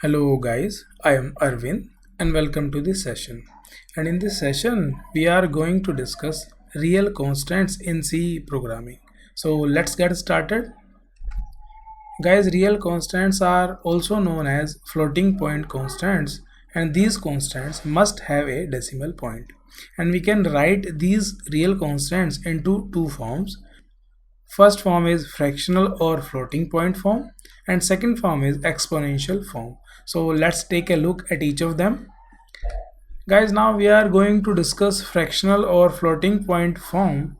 Hello guys, I am Arvind and welcome to this session. And in this session, we are going to discuss real constants in C programming. So let's get started. Guys, real constants are also known as floating point constants, and these constants must have a decimal point. And we can write these real constants into two forms. First form is fractional or floating point form, and second form is exponential form. So let's take a look at each of them. Guys, now we are going to discuss fractional or floating point form.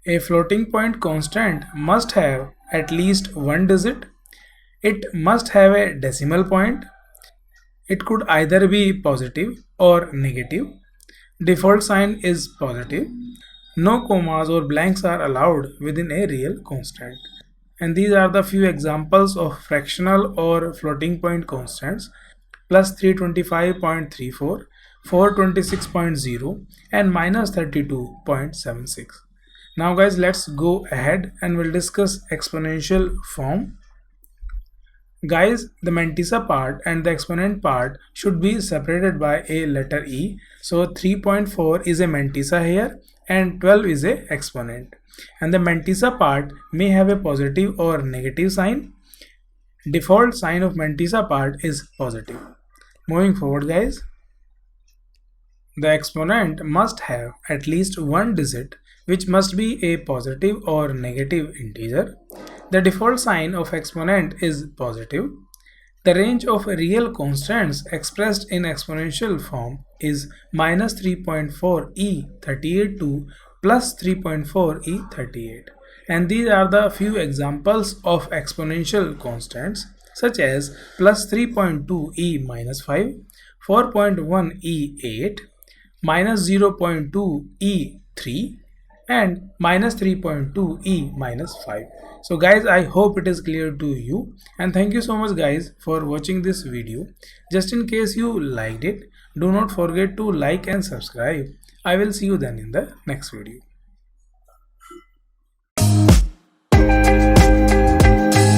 A floating point constant must have at least one digit. It must have a decimal point. It could either be positive or negative. Default sign is positive. No commas or blanks are allowed within a real constant. And these are the few examples of fractional or floating point constants: plus 325.34, 426.0, and minus 32.76. Now guys, let's go ahead and we'll discuss exponential form. Guys, the mantissa part and the exponent part should be separated by a letter E. So 3.4 is a mantissa here and 12 is a exponent. And the mantissa part may have a positive or negative sign. Default sign of mantissa part is positive. Moving forward guys, the exponent must have at least one digit, which must be a positive or negative integer. The default sign of exponent is positive. The range of real constants expressed in exponential form is minus 3.4 E38 to plus 3.4 E38. And these are the few examples of exponential constants, such as plus 3.2 E minus 5, 4.1 E8, minus 0.2 E3, and minus 3.2 E minus 5. So guys, I hope it is clear to you, and thank you so much guys for watching this video. Just in case you liked it, do not forget to like and subscribe. I will see you then in the next video.